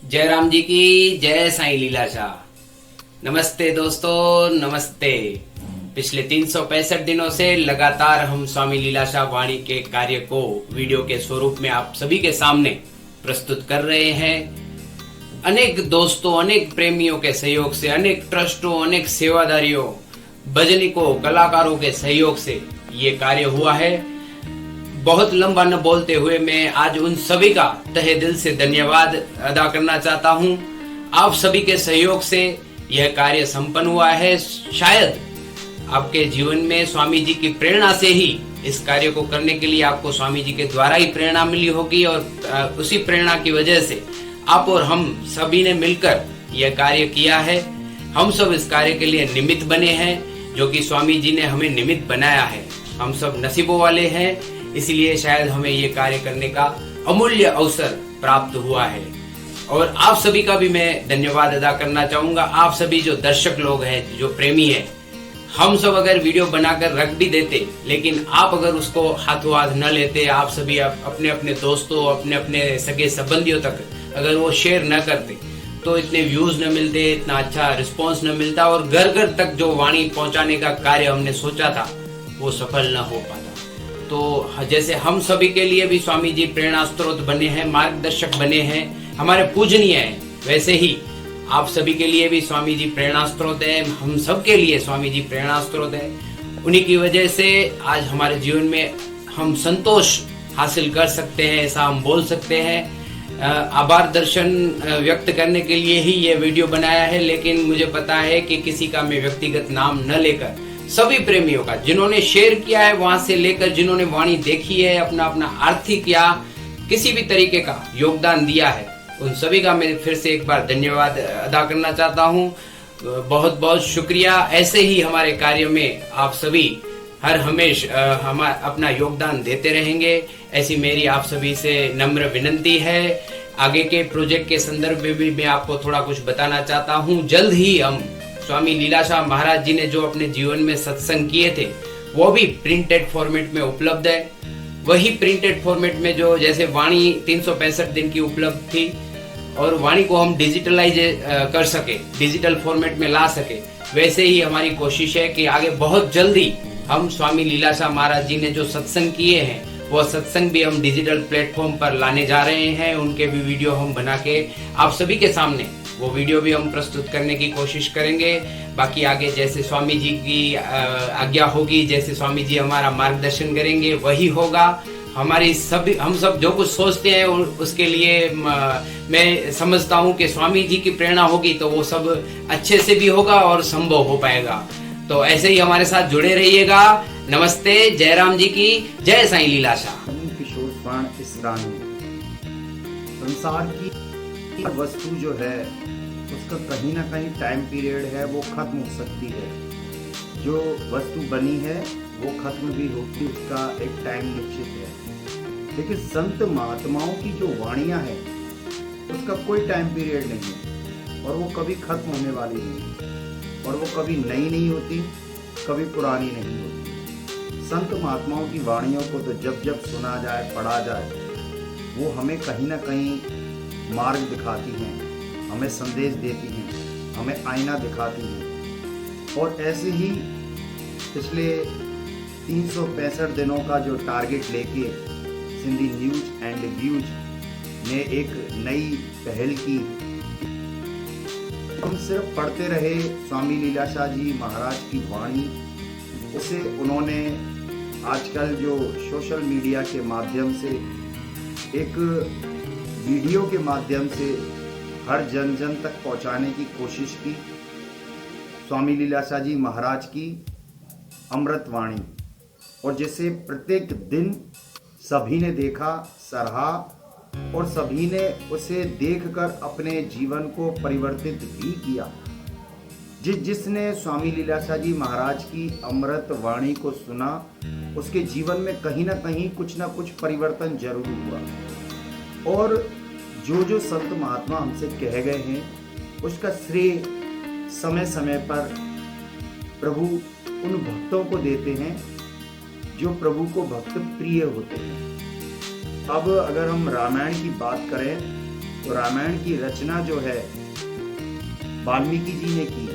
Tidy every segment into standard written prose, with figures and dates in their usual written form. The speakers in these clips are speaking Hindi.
जय राम जी की जय साईं लीलाशाह। नमस्ते दोस्तों, नमस्ते। पिछले 365 दिनों से लगातार हम स्वामी लीलाशाह वाणी के कार्य को वीडियो के स्वरूप में आप सभी के सामने प्रस्तुत कर रहे हैं। अनेक दोस्तों, अनेक प्रेमियों के सहयोग से, अनेक ट्रस्टों, अनेक सेवादारियों, भजनिकों, कलाकारों के सहयोग से ये कार्य हुआ है। बहुत लंबा न बोलते हुए मैं आज उन सभी का तहे दिल से धन्यवाद अदा करना चाहता हूं। आप सभी के सहयोग से यह कार्य संपन्न हुआ है। शायद आपके जीवन में स्वामी जी की प्रेरणा से ही इस कार्य को करने के लिए आपको स्वामी जी के द्वारा ही प्रेरणा मिली होगी और उसी प्रेरणा की वजह से आप और हम सभी ने मिलकर यह कार्य किया है। हम सब इस कार्य के लिए निमित्त बने हैं, जो कि स्वामी जी ने हमें निमित्त बनाया है। हम सब नसीबों वाले हैं, इसलिए शायद हमें ये कार्य करने का अमूल्य अवसर प्राप्त हुआ है। और आप सभी का भी मैं धन्यवाद अदा करना चाहूंगा। आप सभी जो दर्शक लोग हैं, जो प्रेमी हैं, हम सब अगर वीडियो बनाकर रख भी देते, लेकिन आप अगर उसको हाथों हाथ न लेते, आप सभी अपने अपने दोस्तों, अपने अपने सगे संबंधियों तक अगर वो शेयर न करते, तो इतने व्यूज न मिलते, इतना अच्छा रिस्पॉन्स न मिलता और घर घर तक जो वाणी पहुंचाने का कार्य हमने सोचा था वो सफल न हो पाता। तो जैसे हम सभी के लिए भी स्वामी जी प्रेरणा स्रोत बने हैं, मार्गदर्शक बने हैं, हमारे पूजनीय हैं, वैसे ही आप सभी के लिए भी स्वामी जी प्रेरणा स्रोत है। हम सब के लिए स्वामी जी प्रेरणा स्रोत है। उन्हीं की वजह से आज हमारे जीवन में हम संतोष हासिल कर सकते हैं, ऐसा हम बोल सकते हैं। आभार दर्शन व्यक्त करने के लिए ही ये वीडियो बनाया है, लेकिन मुझे पता है कि किसी का मैं व्यक्तिगत नाम न लेकर सभी प्रेमियों का, जिन्होंने शेयर किया है वहां से लेकर जिन्होंने वाणी देखी है, अपना अपना आर्थिक या किसी भी तरीके का योगदान दिया है, उन सभी का मैं फिर से एक बार धन्यवाद अदा करना चाहता हूं। बहुत बहुत शुक्रिया। ऐसे ही हमारे कार्य में आप सभी हर हमेशा अपना योगदान देते रहेंगे, ऐसी मेरी आप सभी से नम्र विनंती है। आगे के प्रोजेक्ट के संदर्भ में भी मैं आपको थोड़ा कुछ बताना चाहता हूँ। जल्द ही हम स्वामी लीलाशाह महाराज जी ने जो अपने जीवन में सत्संग किए थे वो भी प्रिंटेड फॉर्मेट में उपलब्ध है। वही प्रिंटेड फॉर्मेट में जो जैसे वाणी 365 दिन की उपलब्ध थी और वाणी को हम डिजिटलाइज कर सके, डिजिटल फॉर्मेट में ला सके, वैसे ही हमारी कोशिश है कि आगे बहुत जल्दी हम स्वामी लीलाशाह महाराज जी ने जो सत्संग किए हैं वो सत्संग भी हम डिजिटल प्लेटफॉर्म पर लाने जा रहे हैं। उनके भी वीडियो हम बना के आप सभी के सामने वो वीडियो भी हम प्रस्तुत करने की कोशिश करेंगे। बाकी आगे जैसे स्वामी जी की आज्ञा होगी, जैसे स्वामी जी हमारा मार्गदर्शन करेंगे वही होगा। हमारी सभी हम सब जो कुछ सोचते हैं उसके लिए मैं समझता हूँ कि स्वामी जी की प्रेरणा होगी तो वो सब अच्छे से भी होगा और संभव हो पाएगा। तो ऐसे ही हमारे साथ जुड़े रहिएगा। नमस्ते, जय राम जी की जय साईं लीलाशाह। किशोर प्राण इस रानी संसार की वस्तु जो है उसका कहीं ना कहीं टाइम पीरियड है, वो खत्म हो सकती है। जो वस्तु बनी है वो खत्म भी होगी, उसका एक टाइम निश्चित है। लेकिन संत महात्माओं की जो वाणियां हैं उसका कोई टाइम पीरियड नहीं है और वो कभी खत्म होने वाली नहीं है और वो कभी नई नहीं होती, कभी पुरानी नहीं होती। संत महात्माओं की वाणियों को तो जब जब सुना जाए, पढ़ा जाए, वो हमें कहीं ना कहीं मार्ग दिखाती हैं, हमें संदेश देती हैं, हमें आईना दिखाती हैं। और ऐसे ही पिछले 365 दिनों का जो टारगेट लेके सिंधी न्यूज एंड व्यूज ने एक नई पहल की। हम सिर्फ पढ़ते रहे स्वामी लीलाशाह जी महाराज की वाणी, उसे उन्होंने आजकल जो सोशल मीडिया के माध्यम से, एक वीडियो के माध्यम से हर जन जन तक पहुंचाने की कोशिश की। स्वामी लीलाशाह जी महाराज की अमृत वाणी, और जिसे प्रत्येक दिन सभी ने देखा, सराहा और सभी ने उसे देखकर अपने जीवन को परिवर्तित भी किया। जिसने स्वामी लीलाशाह जी महाराज की अमृत वाणी को सुना, उसके जीवन में कहीं ना कहीं कुछ ना कुछ परिवर्तन जरूर हुआ। और जो संत महात्मा हमसे कह गए हैं उसका श्रेय समय समय पर प्रभु उन भक्तों को देते हैं जो प्रभु को भक्त प्रिय होते हैं। अब अगर हम रामायण की बात करें तो रामायण की रचना जो है वाल्मीकि जी ने की,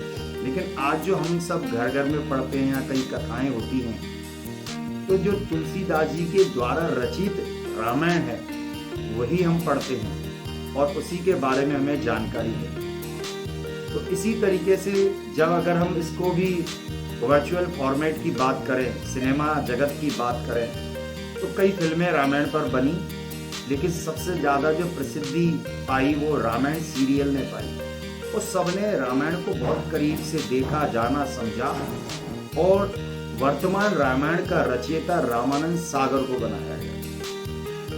लेकिन आज जो हम सब घर घर में पढ़ते हैं या कई कथाएं होती हैं, तो जो तुलसीदास जी के द्वारा रचित रामायण है वही हम पढ़ते हैं और उसी के बारे में हमें जानकारी है। तो इसी तरीके से जब अगर हम इसको भी वर्चुअल फॉर्मेट की बात करें, सिनेमा जगत की बात करें, तो कई फिल्में रामायण पर बनी, लेकिन सबसे ज़्यादा जो प्रसिद्धि पाई वो रामायण सीरियल ने पाई। और सबने रामायण को बहुत करीब से देखा, जाना, समझा और वर्तमान रामायण का रचयिता रामानंद सागर को बनाया गया।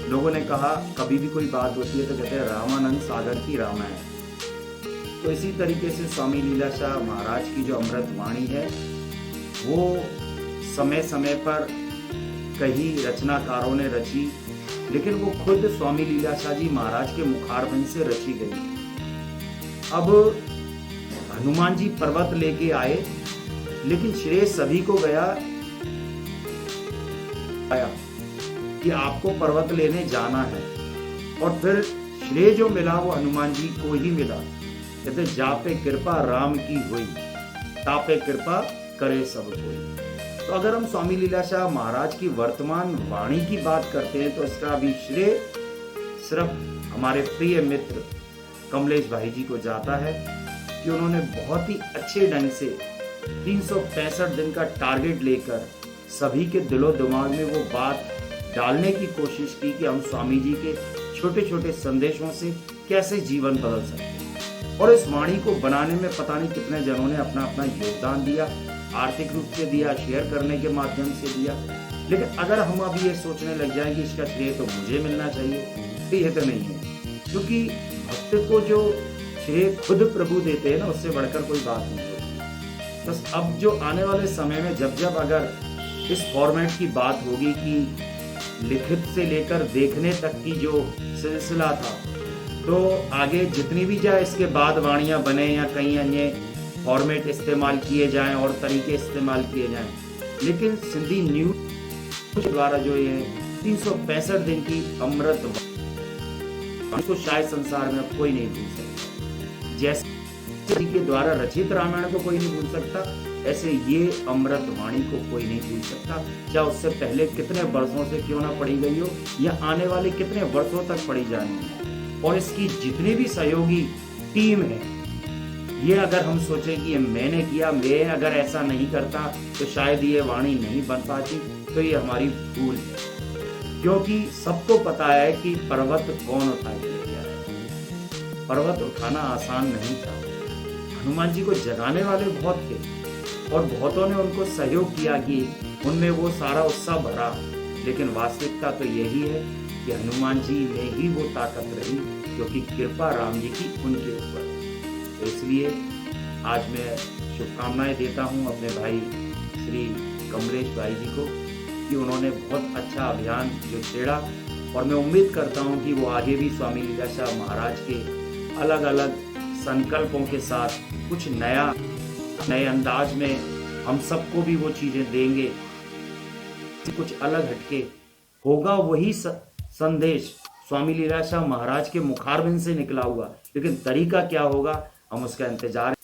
लोगों ने कहा, कभी भी कोई बात होती है तो कहते हैं रामानंद सागर की रामायण। तो इसी तरीके से स्वामी लीलाशाह महाराज की जो अमृत वाणी है वो समय समय पर कई रचनाकारों ने रची, लेकिन वो खुद स्वामी लीलाशाह जी महाराज के मुखारबिंद से रची गई। अब हनुमान जी पर्वत लेके आए, लेकिन श्रेय सभी को गया कि आपको पर्वत लेने जाना है, और फिर श्रेय जो मिला वो हनुमान जी को ही मिला। कहते जापे कृपा राम की हुई, तापे कृपा करे सब कोई। तो अगर हम स्वामी लीलाशाह महाराज की वर्तमान वाणी की बात करते हैं तो इसका भी श्रेय सिर्फ हमारे प्रिय मित्र कमलेश भाई जी को जाता है कि उन्होंने बहुत ही अच्छे ढंग से 365 दिन का टारगेट लेकर सभी के दिलो दिमाग में वो बात डालने की कोशिश की कि हम स्वामी जी के छोटे छोटे संदेशों से कैसे जीवन बदल सकते हैं। और इस वाणी को बनाने में पता नहीं कितने जनों ने अपना अपना योगदान दिया, आर्थिक रूप से दिया, शेयर करने के माध्यम से दिया। लेकिन अगर हम अभी ये सोचने लग जाए कि इसका श्रेय तो मुझे मिलना चाहिए, तो यह तो नहीं है, क्योंकि भक्त को जो श्रेय खुद प्रभु देते हैं ना, उससे बढ़कर कोई बात नहीं होती। बस अब जो आने वाले समय में जब जब अगर इस फॉर्मेट की बात होगी कि लिखित से लेकर देखने तक की जो सिलसिला था, तो आगे जितनी भी जाए इसके बाद वाणियां बने या कहीं अन्य फॉर्मेट इस्तेमाल किए जाएं और तरीके इस्तेमाल किए जाएं, लेकिन सिंधी न्यूज द्वारा जो ये 365 दिन की अमृत तो शायद संसार में अब कोई नहीं भूल सकता। जैसे के द्वारा रचित रामायण को कोई नहीं भूल सकता, ऐसे ये अमृत वाणी को कोई नहीं भूल सकता, चाहे उससे पहले कितने वर्षों से क्यों ना पढ़ी गई हो या आने वाले कितने वर्षों तक पढ़ी जानी है। और इसकी जितनी भी सहयोगी टीम है, ये अगर हम सोचें कि ये मैंने किया, मैं अगर ऐसा नहीं करता तो शायद ये वाणी नहीं बन पाती, तो ये हमारी भूल है। क्योंकि सबको पता है कि पर्वत कौन उठा के ले गया है। पर्वत उठाना आसान नहीं था। हनुमान जी को जगाने वाले बहुत थे और बहुतों ने उनको सहयोग किया कि उनमें वो सारा उत्साह भरा, लेकिन वास्तविकता तो यही है कि हनुमान जी में ही वो ताकत रही क्योंकि कृपा राम जी की उनके ऊपर। तो इसलिए आज मैं शुभकामनाएं देता हूं अपने भाई श्री कमलेश भाई जी को कि उन्होंने बहुत अच्छा अभियान जो छेड़ा, और मैं उम्मीद करता हूं कि वो आगे भी स्वामी लीलाशाह महाराज के अलग अलग संकल्पों के साथ कुछ नए अंदाज में हम सबको भी वो चीजें देंगे। कुछ अलग हटके होगा, वही संदेश स्वामी लीलाशाह महाराज के मुखारबिंद से निकला हुआ, लेकिन तरीका क्या होगा हम उसका इंतजार।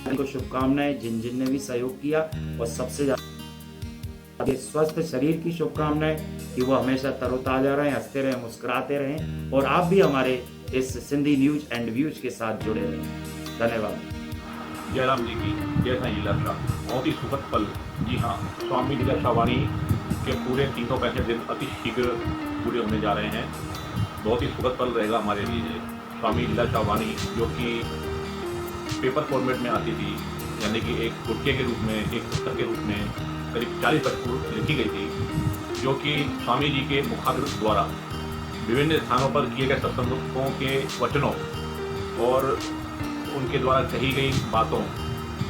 को शुभकामनाएं जिन जिन ने भी सहयोग किया, और सबसे ज्यादा स्वस्थ शरीर की शुभकामनाएं कि वो हमेशा तरोताजा रहें, हंसते रहें, मुस्कुराते रहें, और आप भी हमारे इस सिंधी न्यूज एंड व्यूज के साथ जुड़े रहें। धन्यवाद। जय राम जी की जय साईं लीलाशाह। बहुत ही सुखद पल, जी हाँ, स्वामी लीलाशाह वाणी के पूरे 365 दिन अति शीघ्र पूरे होने जा रहे हैं। बहुत ही सुखद पल रहेगा हमारे लिए। स्वामी लीलाशाह वाणी जो कि पेपर फॉर्मेट में आती थी, यानी कि एक गुटके के रूप में, एक पुस्तक के रूप में करीब 40 वर्ष पूर्व लिखी गई थी, जो कि स्वामी जी के मुखाग्रत द्वारा विभिन्न स्थानों पर किए गए सत्संगों के वचनों और उनके द्वारा कही गई बातों,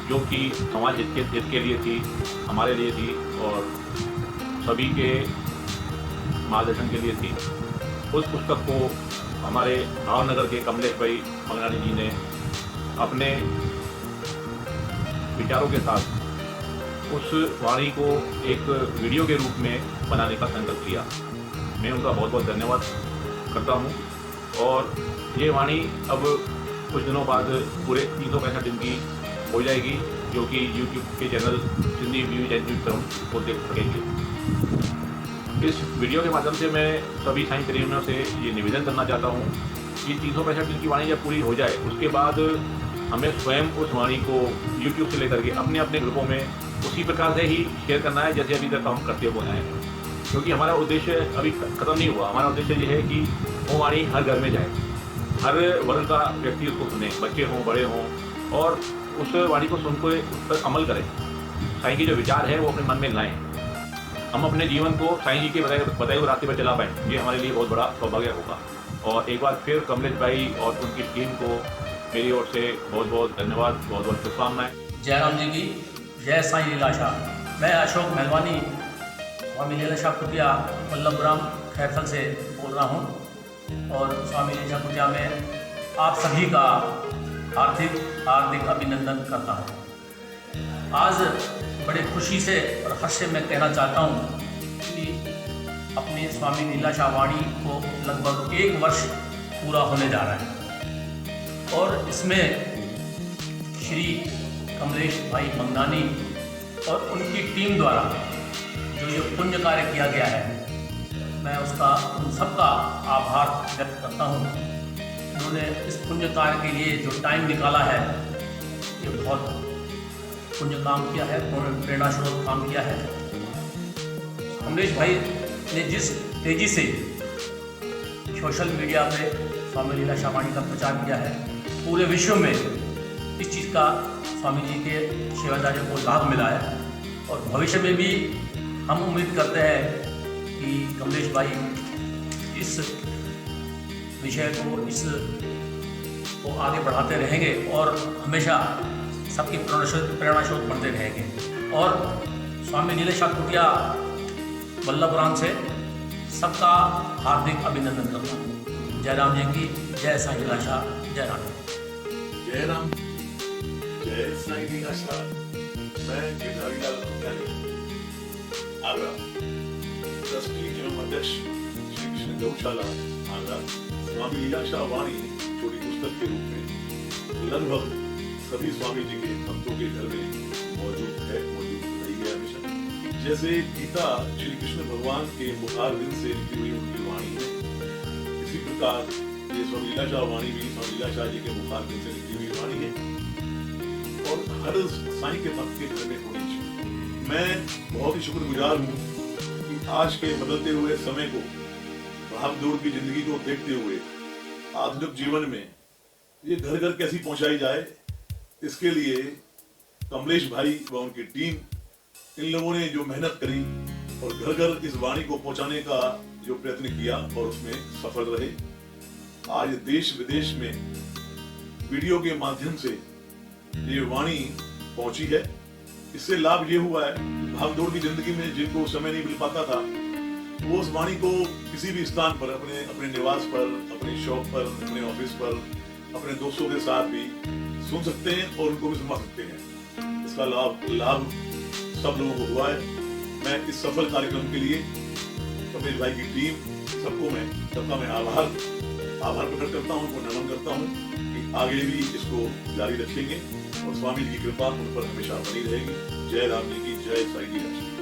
जो कि समाज हित के लिए थी, हमारे लिए थी और सभी के मार्गदर्शन के लिए थी। उस पुस्तक को हमारे भावनगर के कमलेश भाई मंगलानी जी ने अपने विचारों के साथ उस वाणी को एक वीडियो के रूप में बनाने का संकल्प लिया। मैं उनका बहुत बहुत धन्यवाद करता हूँ और ये वाणी अब कुछ दिनों बाद पूरे 365 दिन की हो जाएगी, जो कि यूट्यूब के channel Sindhi views and news क्रम को देख सकेंगे। इस वीडियो के माध्यम से मैं सभी साईं प्रेमियों से ये निवेदन करना चाहता हूँ कि 365 दिन की वाणी जब पूरी हो जाए उसके बाद हमें स्वयं उस वाणी को यूट्यूब से लेकर के अपने अपने ग्रुपों में उसी प्रकार से ही शेयर करना है जैसे अभी तक हम करते हुए आए हैं, क्योंकि हमारा उद्देश्य अभी खत्म नहीं हुआ। हमारा उद्देश्य ये है कि वो वाणी हर घर में जाए, हर वर्ग का व्यक्ति उसको सुने, बच्चे हों बड़े हों, और उस वाणी को सुनकर उस पर अमल करें। साईं के जो विचार है वो अपने मन में लाएं, हम अपने जीवन को साईं जी के बताए हुए रास्ते पर चला पाएँ, ये हमारे लिए बहुत बड़ा सौभाग्य होगा। और एक बार फिर कमलेश भाई और उनकी टीम को मेरी ओर से बहुत बहुत धन्यवाद, बहुत बहुत शुभकामनाएं। जयराम जी की जय साईं लीलाशाह। मैं अशोक मेहलवानी स्वामी लीलाशाह कुटिया वल्लभराम खैरथल से बोल रहा हूँ, और स्वामी लीलाशाह कुटिया में आप सभी का हार्दिक अभिनंदन करता हूँ। आज बड़े खुशी से और हर्ष से मैं कहना चाहता हूँ कि अपनी स्वामी लीलाशाह वाणी को लगभग 1 वर्ष पूरा होने जा रहा है, और इसमें श्री कमलेश भाई मंगनानी और उनकी टीम द्वारा जो ये पुण्य कार्य किया गया है, मैं उसका उन सबका आभार व्यक्त करता हूँ। उन्होंने इस पुण्य कार्य के लिए जो टाइम निकाला है, ये बहुत पुण्य काम किया है, उन्होंने प्रेरणास्रोत काम किया है। कमलेश भाई ने जिस तेज़ी से सोशल मीडिया पे स्वामी लीलाशाह वाणी का प्रचार किया है, पूरे विश्व में इस चीज़ का स्वामी जी के सेवादारियों को लाभ मिला है, और भविष्य में भी हम उम्मीद करते हैं कि कमलेश भाई इस विषय को आगे बढ़ाते रहेंगे और हमेशा सबकी प्रेरणास्रोत बनते रहेंगे। और स्वामी लीलाशाह कुटिया वल्लभराम से सबका हार्दिक अभिनंदन करता हूँ। जयराम जी की जय साईं लीलाशाह। जय राम। जय राम, जय साईं लीलाशाह। मैं गिरधारीलाल भंडारी, आगरा, ट्रस्टी एवं अध्यक्ष श्री कृष्ण गौशाला आगरा, स्वामी लीलाशाह वाणी छोटी पुस्तक के रूप में लगभग सभी स्वामी जी के भक्तों के घर में मौजूद रही है हमेशा। जैसे गीता श्री कृष्ण भगवान के मुखार दिन से लिखी हुई उनकी वाणी है, इसी प्रकार ये स्वामी लीलाशाह वाणी भी स्वामी लीलाशाह जी के मुखार दिन से लिखी हुई वाणी है, और हर साईं के भक्त के घर में होनी चाहिए। मैं बहुत ही शुक्रगुजार हूँ कि आज के बदलते हुए समय को, भाग-दौड़ की जिंदगी को देखते हुए आधुनिक जीवन में ये घर घर कैसी पहुंचाई जाए, इसके लिए कमलेश भाई व उनकी टीम, इन लोगों ने जो मेहनत करी और घर घर इस वाणी को पहुंचाने का जो प्रयत्न किया और उसमें सफल रहे। आज देश विदेश में वीडियो के माध्यम से ये वाणी पहुंची है। इससे लाभ ये हुआ है, भागदौड़ की जिंदगी में जिनको समय नहीं मिल पाता था, वो उस वाणी को किसी भी स्थान पर, अपने निवास पर, अपने शॉप पर, अपने ऑफिस पर, अपने दोस्तों के साथ भी सुन सकते हैं और उनको भी सुना सकते हैं। इसका लाभ सब लोगों को हुआ है। मैं इस सफल कार्यक्रम के लिए कमलेश भाई की टीम, सबका मैं आभार प्रकट करता हूँ, उनको नमन करता हूँ कि आगे भी इसको जारी रखेंगे और स्वामी जी की कृपा उन पर हमेशा बनी रहेगी। जय राम जी की जय साईं लीलाशाह।